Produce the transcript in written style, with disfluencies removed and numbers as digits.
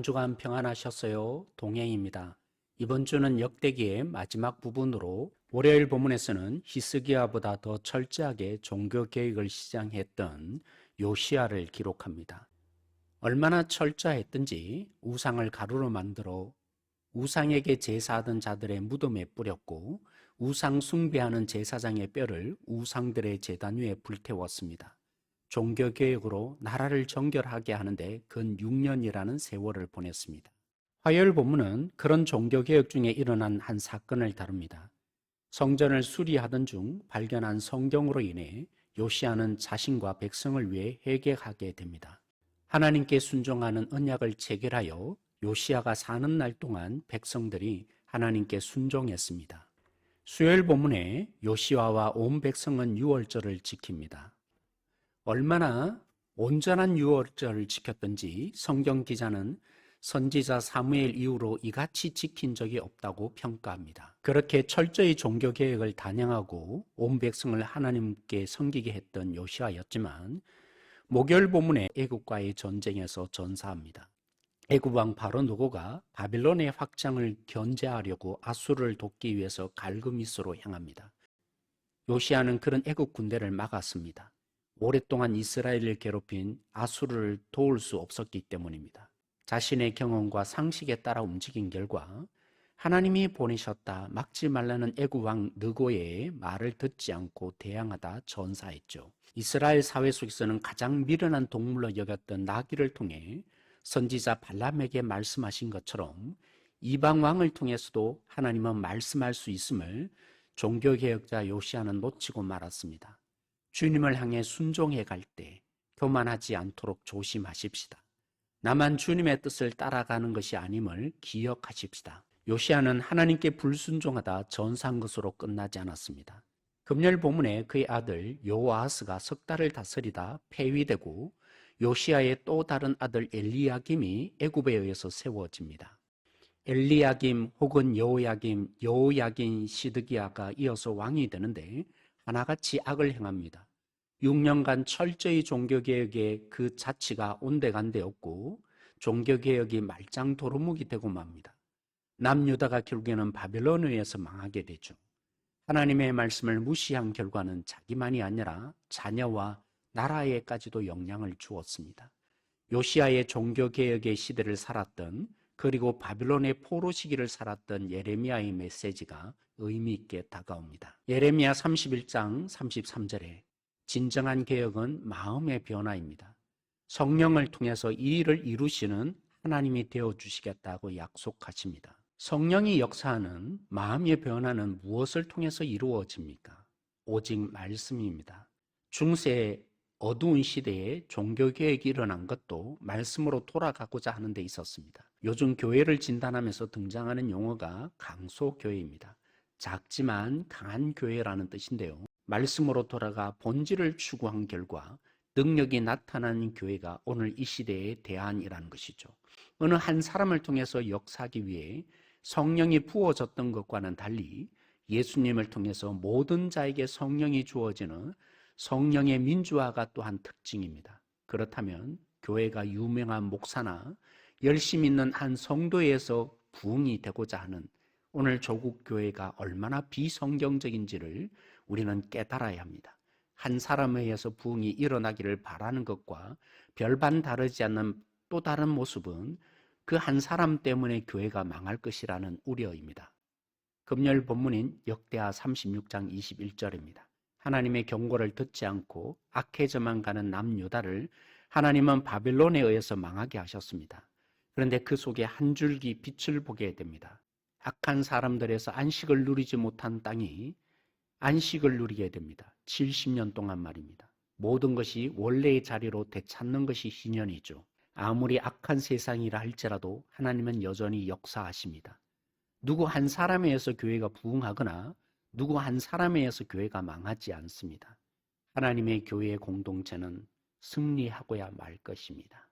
한 주간 평안하셨어요? 동행입니다. 이번 주는 역대기의 마지막 부분으로 월요일 본문에서는 히스기야보다 더 철저하게 종교 개혁을 시작했던 요시야를 기록합니다. 얼마나 철저했던지 우상을 가루로 만들어 우상에게 제사하던 자들의 무덤에 뿌렸고 우상 숭배하는 제사장의 뼈를 우상들의 제단 위에 불태웠습니다. 종교개혁으로 나라를 정결하게 하는데 근 6년이라는 세월을 보냈습니다. 화요일 본문은 그런 종교개혁 중에 일어난 한 사건을 다룹니다. 성전을 수리하던 중 발견한 성경으로 인해 요시야는 자신과 백성을 위해 회개하게 됩니다. 하나님께 순종하는 언약을 체결하여 요시야가 사는 날 동안 백성들이 하나님께 순종했습니다. 수요일 본문에 요시야와 온 백성은 유월절을 지킵니다. 얼마나 온전한 유월절을 지켰던지 성경 기자는 선지자 사무엘 이후로 이같이 지킨 적이 없다고 평가합니다. 그렇게 철저히 종교개혁을 단행하고 온 백성을 하나님께 섬기게 했던 요시야였지만 목요일 본문에 애굽과의 전쟁에서 전사합니다. 애굽 왕 바로 느고가 바빌론의 확장을 견제하려고 아수르를 돕기 위해서 갈그미스로 향합니다. 요시야는 그런 애굽 군대를 막았습니다. 오랫동안 이스라엘을 괴롭힌 아수르를 도울 수 없었기 때문입니다. 자신의 경험과 상식에 따라 움직인 결과 하나님이 보내셨다 막지 말라는 애굽 왕 느고의 말을 듣지 않고 대항하다 전사했죠. 이스라엘 사회 속에서는 가장 미련한 동물로 여겼던 나귀를 통해 선지자 발람에게 말씀하신 것처럼 이방 왕을 통해서도 하나님은 말씀할 수 있음을 종교개혁자 요시야는 놓치고 말았습니다. 주님을 향해 순종해 갈 때 교만하지 않도록 조심하십시다. 나만 주님의 뜻을 따라가는 것이 아님을 기억하십시다. 요시야는 하나님께 불순종하다 전사한 것으로 끝나지 않았습니다. 금요일 본문에 그의 아들 요아스가 석 달을 다스리다 폐위되고 요시야의 또 다른 아들 엘리야김이 애굽에 의해서 세워집니다. 엘리야김 혹은 여호야긴 시드기야가 이어서 왕이 되는데 하나같이 악을 행합니다. 6년간 철저히 종교개혁의 그 자치가 온데간데없고 종교개혁이 말짱 도루묵이 되고 맙니다. 남유다가 결국에는 바벨론에 의해서 망하게 되죠. 하나님의 말씀을 무시한 결과는 자기만이 아니라 자녀와 나라에까지도 영향을 주었습니다. 요시야의 종교개혁의 시대를 살았던 그리고 바빌론의 포로 시기를 살았던 예레미야의 메시지가 의미 있게 다가옵니다. 예레미야 31장 33절에 진정한 개혁은 마음의 변화입니다. 성령을 통해서 이 일을 이루시는 하나님이 되어주시겠다고 약속하십니다. 성령이 역사하는 마음의 변화는 무엇을 통해서 이루어집니까? 오직 말씀입니다. 중세 어두운 시대에 종교개혁이 일어난 것도 말씀으로 돌아가고자 하는 데 있었습니다. 요즘 교회를 진단하면서 등장하는 용어가 강소교회입니다. 작지만 강한 교회라는 뜻인데요. 말씀으로 돌아가 본질을 추구한 결과 능력이 나타나는 교회가 오늘 이 시대의 대안이라는 것이죠. 어느 한 사람을 통해서 역사하기 위해 성령이 부어졌던 것과는 달리 예수님을 통해서 모든 자에게 성령이 주어지는 성령의 민주화가 또한 특징입니다. 그렇다면 교회가 유명한 목사나 열심 있는 한 성도에서 부흥이 되고자 하는 오늘 조국 교회가 얼마나 비성경적인지를 우리는 깨달아야 합니다. 한 사람에 의해서 부흥이 일어나기를 바라는 것과 별반 다르지 않는 또 다른 모습은 그 한 사람 때문에 교회가 망할 것이라는 우려입니다. 금요일 본문인 역대하 36장 21절입니다. 하나님의 경고를 듣지 않고 악해져만 가는 남유다를 하나님은 바빌론에 의해서 망하게 하셨습니다. 그런데 그 속에 한 줄기 빛을 보게 됩니다. 악한 사람들에서 안식을 누리지 못한 땅이 안식을 누리게 됩니다. 70년 동안 말입니다. 모든 것이 원래의 자리로 되찾는 것이 희년이죠. 아무리 악한 세상이라 할지라도 하나님은 여전히 역사하십니다. 누구 한 사람에 의해서 교회가 부흥하거나 누구 한 사람에 의해서 교회가 망하지 않습니다. 하나님의 교회의 공동체는 승리하고야 말 것입니다.